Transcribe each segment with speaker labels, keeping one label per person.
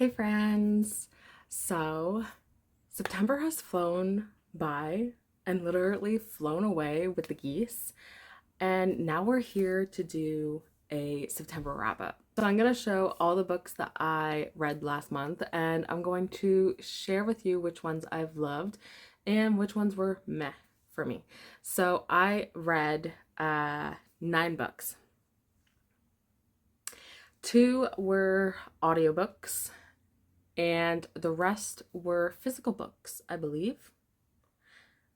Speaker 1: Hi friends! So, September has flown by and literally flown away with the geese, and now we're here to do a September wrap up. So I'm going to show all the books that I read last month, and I'm going to share with you which ones I've loved and which ones were meh for me. So I read 9 books. 2 were audiobooks, and the rest were physical books, I believe.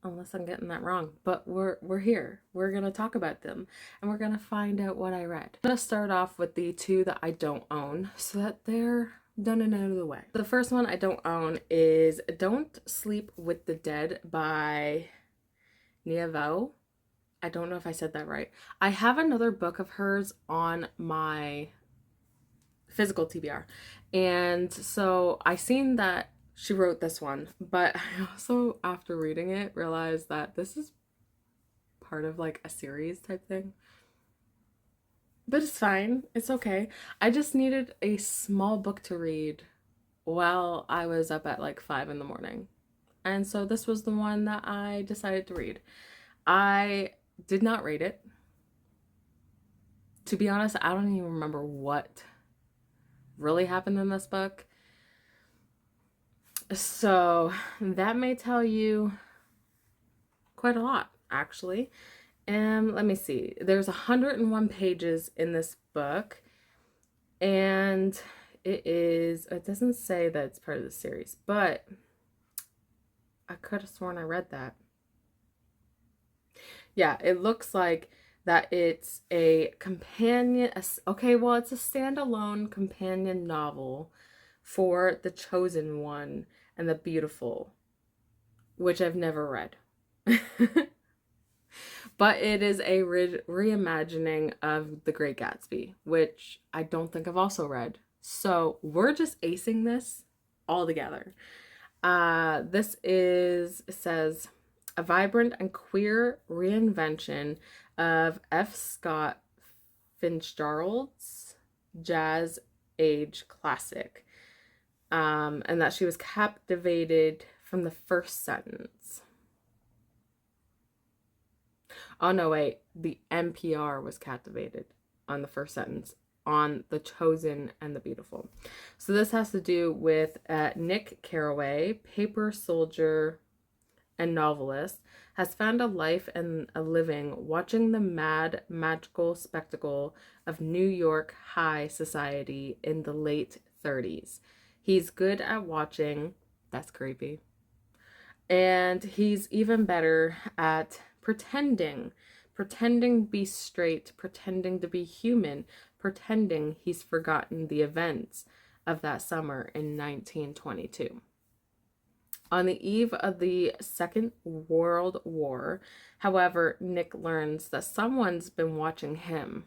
Speaker 1: Unless I'm getting that wrong, but we're here. We're gonna talk about them, and we're gonna find out what I read. I'm gonna start off with the 2 that I don't own, so that they're done and out of the way. The first one I don't own is Don't Sleep with the Dead by Nia Vo. I don't know if I said that right. I have another book of hers on my physical TBR, and so I seen that she wrote this one, but I also, after reading it, realized that this is part of like a series type thing. But it's fine, it's okay. I just needed a small book to read while I was up at like 5 in the morning, and so this was the one that I decided to read. I did not rate it. To be honest, I don't even remember what really happened in this book. So that may tell you quite a lot, actually. Let me see. There's 101 pages in this book, and it doesn't say that it's part of the series, but I could have sworn I read that. Yeah, it looks like that it's a companion, okay, well, it's a standalone companion novel for The Chosen One and The Beautiful, which I've never read. But it is a reimagining of The Great Gatsby, which I don't think I've also read. So we're just acing this all together. It says, a vibrant and queer reinvention of F. Scott Fitzgerald's jazz age classic. And that she was captivated from the first sentence. Oh no, wait. The NPR was captivated on the first sentence on The Chosen and the Beautiful. So this has to do with Nick Carraway, paper soldier and novelist, has found a life and a living watching the mad, magical spectacle of New York high society in the late 30s. He's good at watching. That's creepy. And he's even better at pretending to be straight, pretending to be human, pretending he's forgotten the events of that summer in 1922. On the eve of the Second World War, however, Nick learns that someone's been watching him.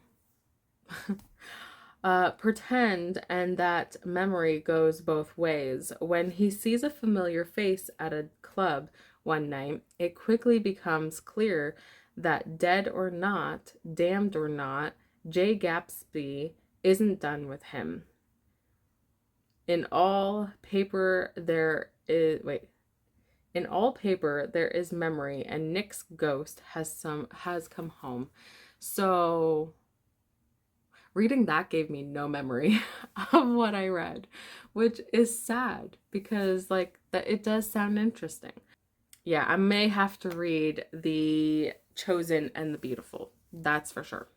Speaker 1: Pretend, and that memory goes both ways. When he sees a familiar face at a club one night, it quickly becomes clear that dead or not, damned or not, Jay Gatsby isn't done with him. In all paper there is memory, and Nick's ghost has come home. So reading that gave me no memory of what I read, which is sad because like that it does sound interesting. Yeah, I may have to read The Chosen and the Beautiful. That's for sure.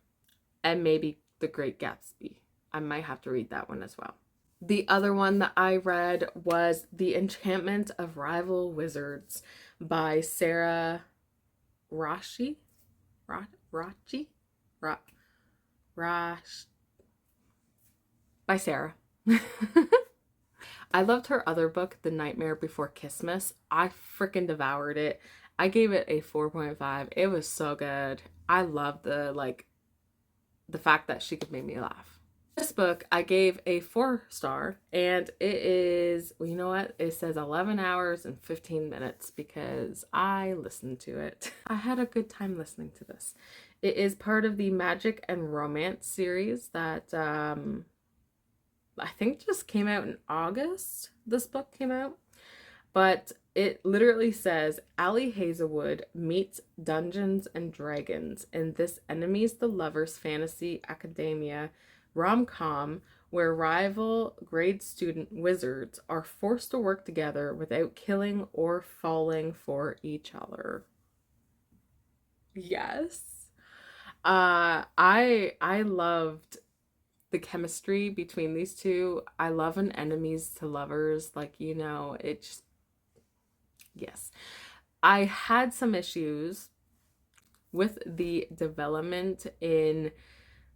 Speaker 1: And maybe The Great Gatsby. I might have to read that one as well. The other one that I read was The Enchantment of Rival Wizards by Sarah Rashi. Rachi? Rash. By Sarah. I loved her other book, The Nightmare Before Christmas. I freaking devoured it. I gave it a 4.5. It was so good. I loved the fact that she could make me laugh. This book I gave a 4-star, and it is, well, you know what? It says 11 hours and 15 minutes because I listened to it. I had a good time listening to this. It is part of the Magic and Romance series that I think just came out in August. This book came out. But it literally says Allie Hazelwood meets Dungeons and Dragons in this enemies to lovers fantasy academia rom-com where rival grade student wizards are forced to work together without killing or falling for each other. Yes. I loved the chemistry between these two. I love an enemies to lovers, like, you know, it just, yes. I had some issues with the development in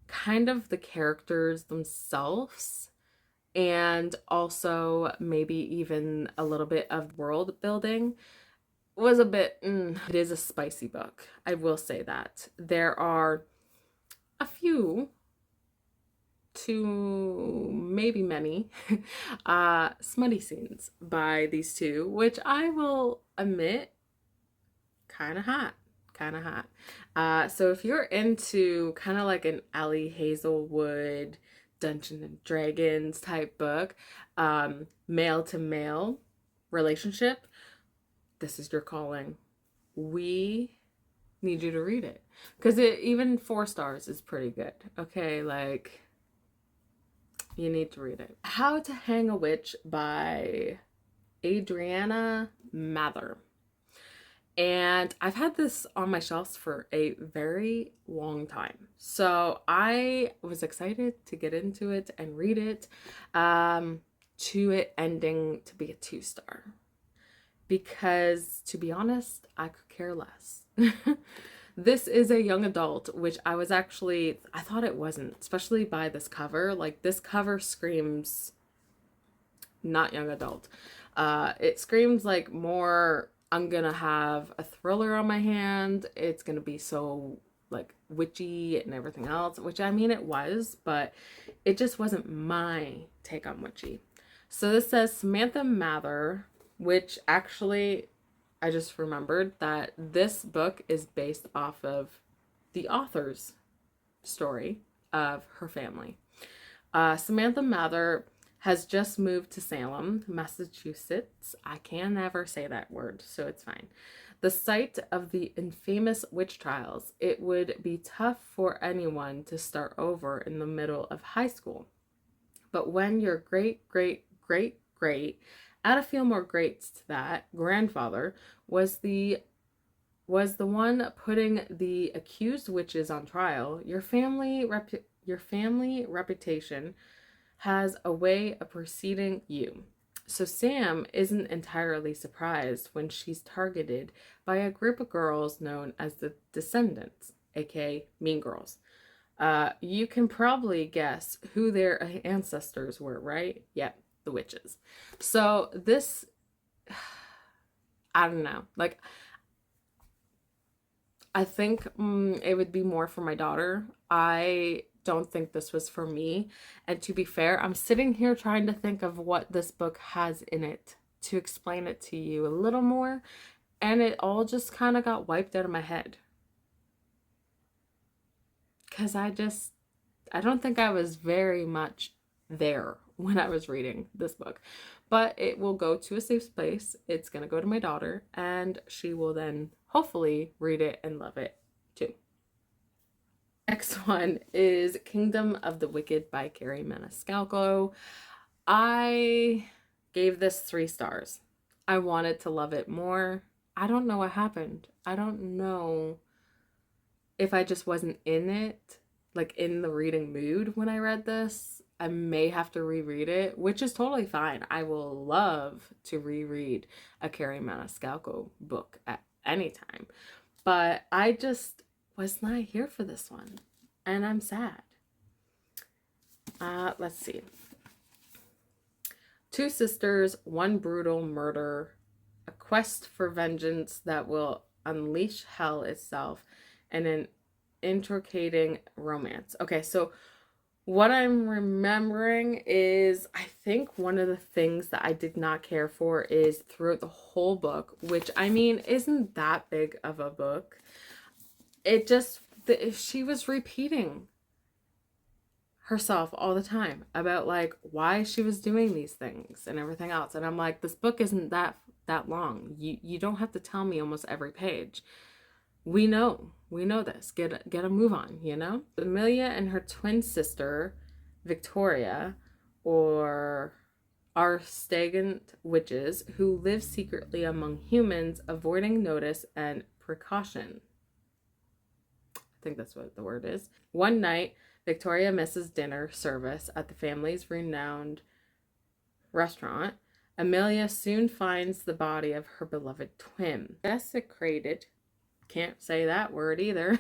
Speaker 1: kind of the characters themselves, and also maybe even a little bit of world building was a bit, it is a spicy book. I will say that. There are a few, to maybe many, smutty scenes by these two, which I will admit, kind of hot. Kind of hot. So if you're into kind of like an Allie Hazelwood Dungeons and Dragons type book, male to male relationship, this is your calling. We need you to read it, because it, even 4 stars is pretty good. Okay, like, you need to read it. How to Hang a Witch by Adriana Mather. And I've had this on my shelves for a very long time. So I was excited to get into it and read it, to it ending to be a 2-star. Because, to be honest, I could care less. This is a young adult, which I thought it wasn't, especially by this cover. Like, this cover screams not young adult. It screams like more, I'm gonna have a thriller on my hand. It's gonna be so like witchy and everything else, which I mean it was, but it just wasn't my take on witchy. So this says Samantha Mather, which actually I just remembered that this book is based off of the author's story of her family. Samantha Mather has just moved to Salem, Massachusetts. I can never say that word, so it's fine. The site of the infamous witch trials. It would be tough for anyone to start over in the middle of high school. But when your great, great, great, great, add a few more greats to that, grandfather was the one putting the accused witches on trial, your family reputation has a way of preceding you. So Sam isn't entirely surprised when she's targeted by a group of girls known as the Descendants, aka Mean Girls. You can probably guess who their ancestors were, right? Yep, the witches. So this, I don't know. Like, I think it would be more for my daughter. I don't think this was for me. And to be fair, I'm sitting here trying to think of what this book has in it to explain it to you a little more. And it all just kind of got wiped out of my head. Because I don't think I was very much there when I was reading this book. But it will go to a safe place. It's going to go to my daughter, and she will then hopefully read it and love it too. Next one is Kingdom of the Wicked by Carrie Maniscalco. I gave this 3 stars. I wanted to love it more. I don't know what happened. I don't know if I just wasn't in it, like in the reading mood when I read this. I may have to reread it, which is totally fine. I will love to reread a Carrie Maniscalco book at any time. But I just was not here for this one, and I'm sad. Let's see. 2 sisters, one brutal murder, a quest for vengeance that will unleash hell itself, and an intricating romance. Okay, so what I'm remembering is, I think one of the things that I did not care for is throughout the whole book, which I mean isn't that big of a book. It just, she was repeating herself all the time about like why she was doing these things and everything else. And I'm like, this book isn't that long. You don't have to tell me almost every page. We know this. Get a move on, you know? Amelia and her twin sister, Victoria, or are stagnant witches who live secretly among humans, avoiding notice and precaution. I think that's what the word is. One night, Victoria misses dinner service at the family's renowned restaurant. Amelia soon finds the body of her beloved twin. Desecrated, can't say that word either,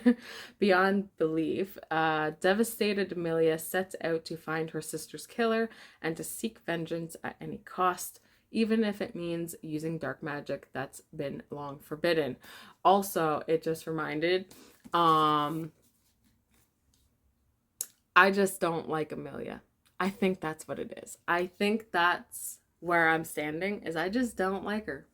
Speaker 1: beyond belief. Devastated, Amelia sets out to find her sister's killer and to seek vengeance at any cost, even if it means using dark magic that's been long forbidden. Also, it just reminded, I just don't like Amelia. I think that's what it is. I think that's where I'm standing, is I just don't like her.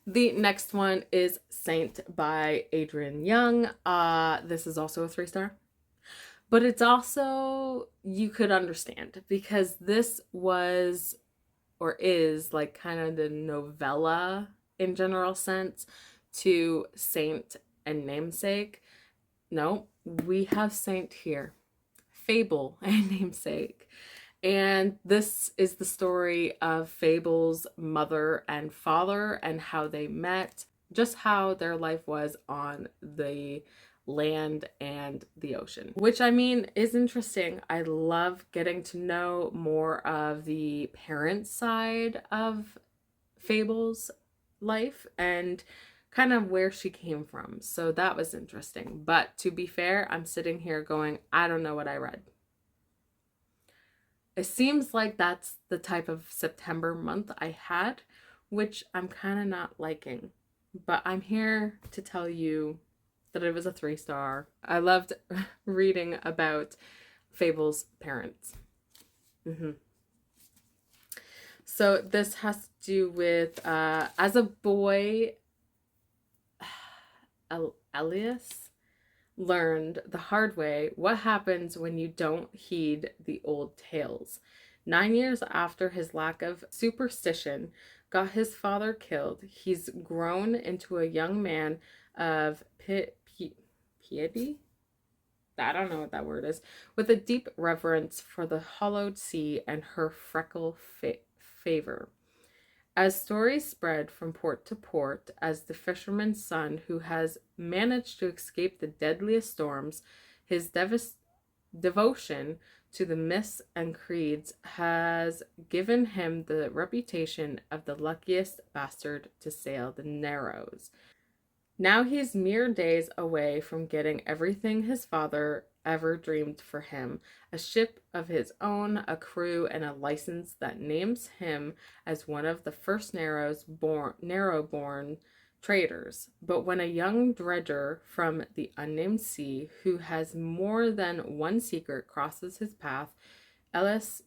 Speaker 1: The next one is Saint by Adrienne Young. This is also a 3-star. But it's also, you could understand, because this was or is like kind of the novella in general sense to Saint and Namesake. No, we have Saint here. Fable and Namesake. And this is the story of Fable's mother and father and how they met, just how their life was on the land and the ocean, which I mean is interesting. I love getting to know more of the parent side of Fable's life and kind of where she came from. So that was interesting. But to be fair, I'm sitting here going, I don't know what I read. It seems like that's the type of September month I had, which I'm kind of not liking. But I'm here to tell you that it was a 3-star. I loved reading about Fable's parents. So this has to do with, as a boy, Elias learned the hard way what happens when you don't heed the old tales. 9 years after his lack of superstition got his father killed, he's grown into a young man of piety? I don't know what that word is, with a deep reverence for the hollowed sea and her freckle favor. As stories spread from port to port, as the fisherman's son who has managed to escape the deadliest storms, his devotion to the myths and creeds has given him the reputation of the luckiest bastard to sail the Narrows. Now he's mere days away from getting everything his father ever dreamed for him: a ship of his own, a crew, and a license that names him as one of the first narrow-born traders. But when a young dredger from the unnamed sea, who has more than one secret, crosses his path, Ellis'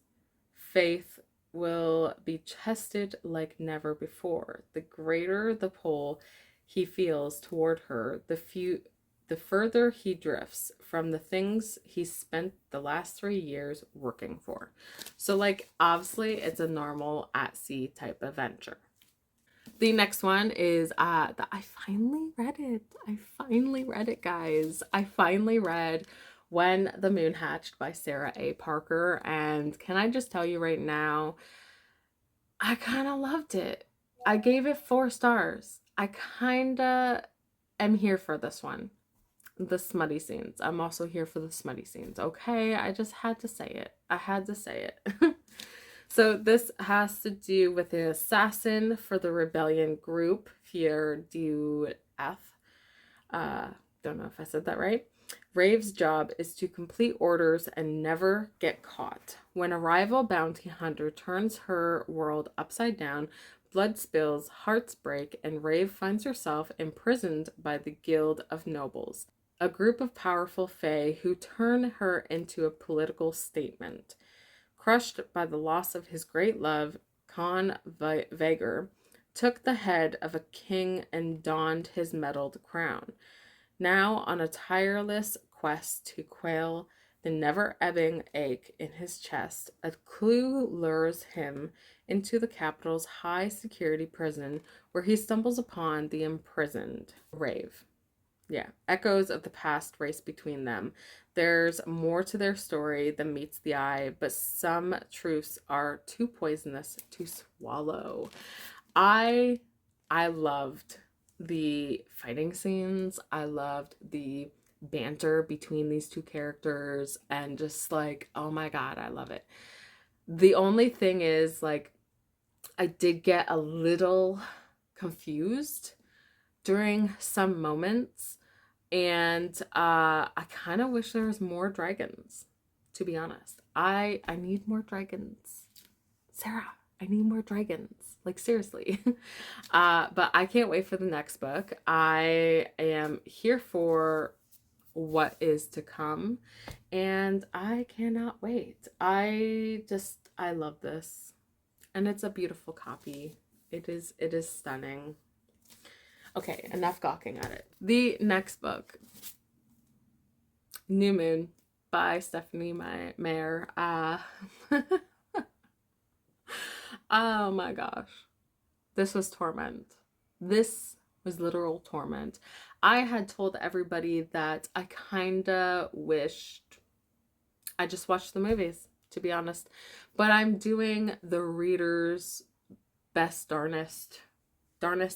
Speaker 1: faith will be tested like never before. The greater the pull he feels toward her, the further he drifts from the things he spent the last 3 years working for. So, like, obviously, it's a normal at sea type adventure. The next one is I finally read it. I finally read it, guys. I finally read When the Moon Hatched by Sarah A. Parker. And can I just tell you right now, I kind of loved it. I gave it 4 stars. I kind of am here for this one. The smutty scenes. I'm also here for the smutty scenes. Okay, I just had to say it. I had to say it. So this has to do with an assassin for the rebellion group, Fier du F. Don't know if I said that right. Rave's job is to complete orders and never get caught. When a rival bounty hunter turns her world upside down, blood spills, hearts break, and Rave finds herself imprisoned by the Guild of Nobles, a group of powerful fae who turn her into a political statement. Crushed by the loss of his great love, Con Vager took the head of a king and donned his metalled crown. Now on a tireless quest to quell the never-ebbing ache in his chest, a clue lures him into the capital's high-security prison, where he stumbles upon the imprisoned Rave. Yeah, echoes of the past race between them. There's more to their story than meets the eye, but some truths are too poisonous to swallow. I I loved the fighting scenes. I loved the banter between these two characters, and just like, oh my god, I love it. The only thing is, like, I did get a little confused during some moments, and I kind of wish there was more dragons, to be honest. I need more dragons. Sarah, I need more dragons. Like, seriously. But I can't wait for the next book. I am here for what is to come, and I cannot wait. I love this. And it's a beautiful copy. It is stunning. Okay, enough gawking at it. The next book, New Moon by Stephanie Meyer. Oh my gosh. This was torment. This was literal torment. I had told everybody that I kinda wished I just watched the movies, to be honest. But I'm doing the reader's best, darnest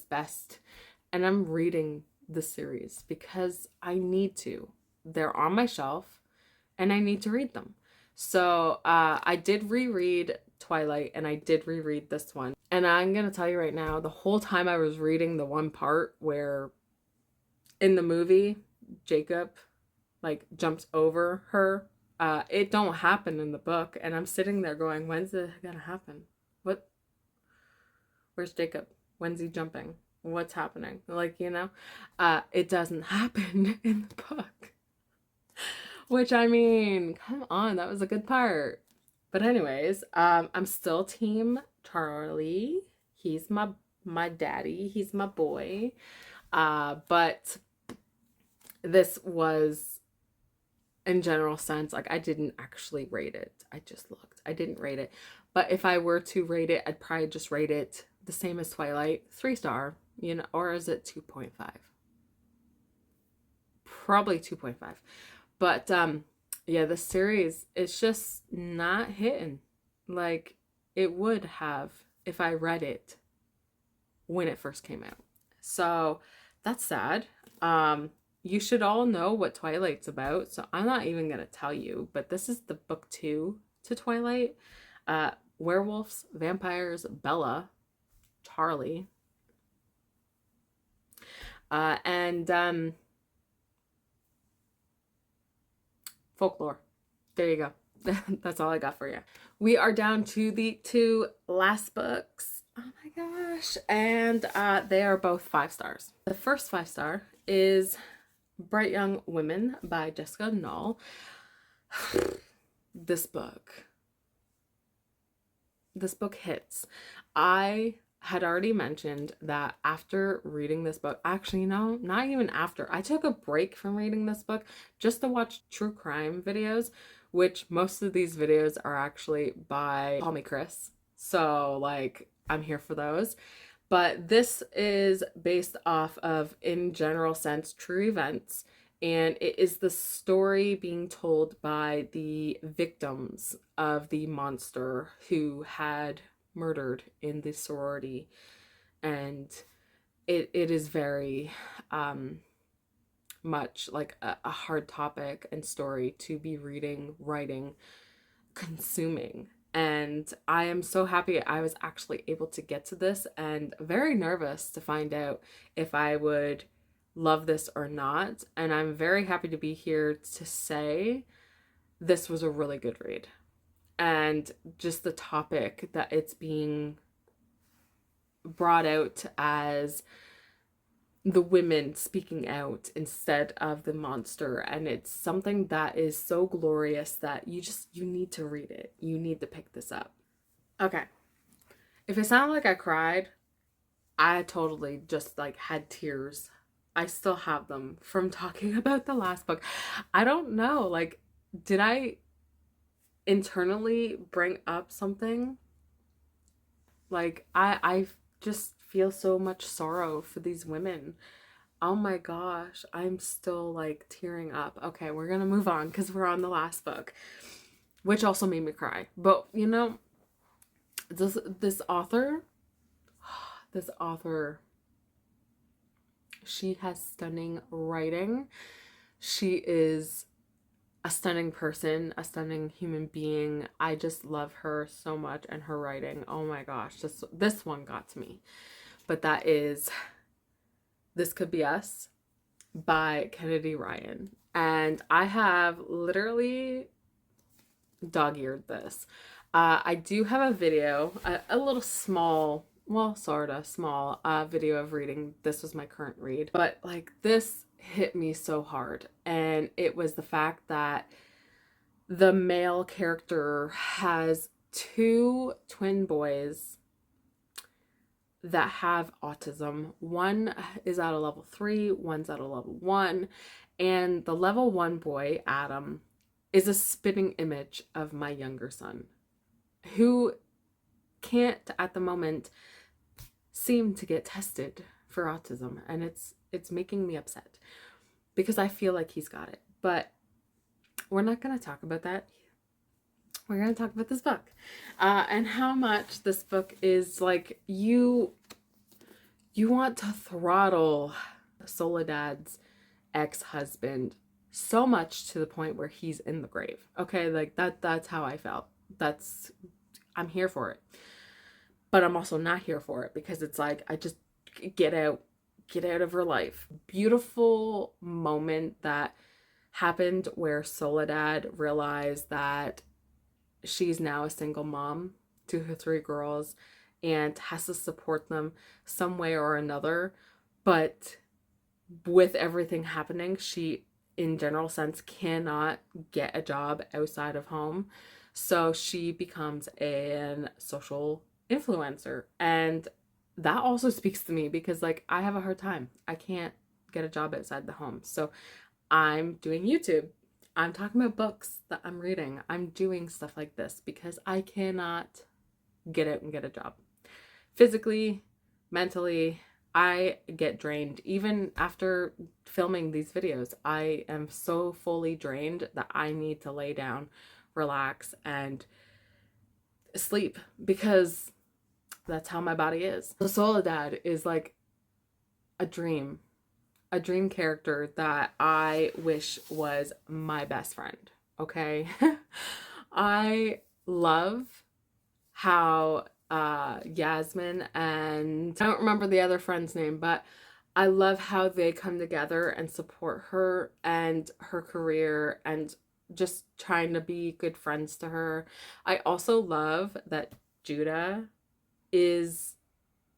Speaker 1: best. And I'm reading the series because I need to. They're on my shelf and I need to read them. So I did reread Twilight, and I did reread this one. And I'm going to tell you right now, the whole time I was reading the one part where in the movie, Jacob like jumps over her, it don't happen in the book. And I'm sitting there going, when's it going to happen? Where's Jacob? When's he jumping? What's happening? Like, it doesn't happen in the book. Which, I mean, come on, that was a good part. But anyways, I'm still team Charlie. He's my daddy. He's my boy. But this was, in general sense, like, I didn't actually rate it. I just looked. I didn't rate it. But if I were to rate it, I'd probably just rate it the same as Twilight, 3-star, or is it 2.5? Probably 2.5. But yeah, the series is just not hitting like it would have if I read it when it first came out. So that's sad. You should all know what Twilight's about, so I'm not even gonna tell you, but this is the book 2 to Twilight. Werewolves, vampires, Bella, Charlie, and folklore. There you go. That's all I got for you. We are down to the 2 last books. Oh my gosh. And they are both 5 stars. The first 5-star is Bright Young Women by Jessica Knoll. This book hits. I had already mentioned that after reading this book, actually, no, not even after, I took a break from reading this book just to watch true crime videos, which most of these videos are actually by Call Me Chris. So, like, I'm here for those. But this is based off of, in general sense, true events. And it is the story being told by the victims of the monster who had murdered in the sorority. And it is very much like a hard topic and story to be reading, writing, consuming. And I am so happy I was actually able to get to this, and very nervous to find out if I would love this or not. And I'm very happy to be here to say this was a really good read. And just the topic that it's being brought out as the women speaking out instead of the monster, and it's something that is so glorious that you need to read it. You need to pick this up. Okay, if it sounded like I cried, I totally just like had tears I still have them from talking about the last book. I don't know, like, did I internally bring up something? Like, I just feel so much sorrow for these women. Oh my gosh, I'm still like tearing up. Okay, we're gonna move on because we're on the last book, which also made me cry. But you know, this author, this author, she has stunning writing. She is a stunning person, a stunning human being. I just love her so much and her writing. Oh my gosh, this one got to me. But that is This Could Be Us by Kennedy Ryan. And I have literally dog-eared this. I do have a video, a little small, well, sort of small video of reading. This was my current read. But like this hit me so hard. And it was the fact that the male character has two twin boys that have autism. One is at a level 3, one's at a level 1. And the level 1 boy, Adam, is a spitting image of my younger son, who can't at the moment seem to get tested for autism. And it's making me upset because I feel like he's got it. But we're not going to talk about that. We're going to talk about this book and how much this book is like you want to throttle Soledad's ex-husband so much to the point where he's in the grave. Okay, like that's how I felt. I'm here for it. But I'm also not here for it because it's like I just get out of her life. Beautiful moment that happened where Soledad realized that she's now a single mom to her 3 girls and has to support them some way or another. But with everything happening, she, in general sense, cannot get a job outside of home. So she becomes an social influencer. And that also speaks to me because like I have a hard time. I can't get a job outside the home. So I'm doing YouTube. I'm talking about books that I'm reading. I'm doing stuff like this because I cannot get out and get a job. Physically, mentally, I get drained. Even after filming these videos, I am so fully drained that I need to lay down, relax, and sleep because that's how my body is. So Soledad is like a dream character that I wish was my best friend. Okay. I love how Yasmin and I don't remember the other friend's name, but I love how they come together and support her and her career and just trying to be good friends to her. I also love that Judah is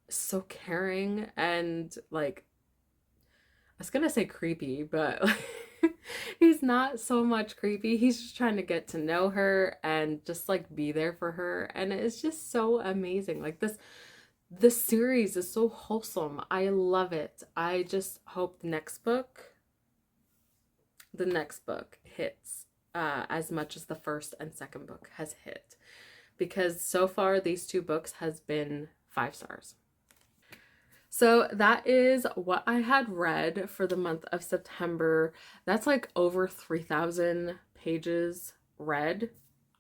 Speaker 1: so caring and like, I was gonna say creepy, but he's not so much creepy. He's just trying to get to know her and just like be there for her. And it's just so amazing. Like this series is so wholesome. I love it. I just hope the next book hits as much as the first and second book has hit. Because so far these 2 books has been 5 stars. So that is what I had read for the month of September. That's like over 3,000 pages read.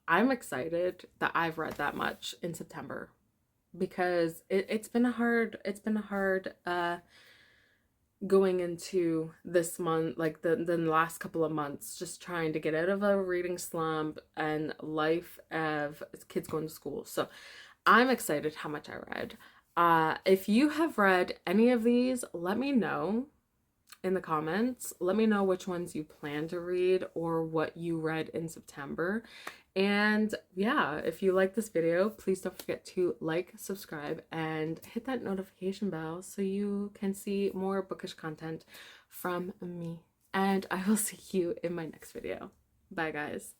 Speaker 1: I'm excited that I've read that much in September because it's been a hard going into this month, like the last couple of months, just trying to get out of a reading slump and life of kids going to school. So I'm excited how much I read. If you have read any of these, let me know in the comments. Let me know which ones you plan to read or what you read in September. And yeah, if you like this video, please don't forget to like, subscribe, and hit that notification bell so you can see more bookish content from me. And I will see you in my next video. Bye, guys.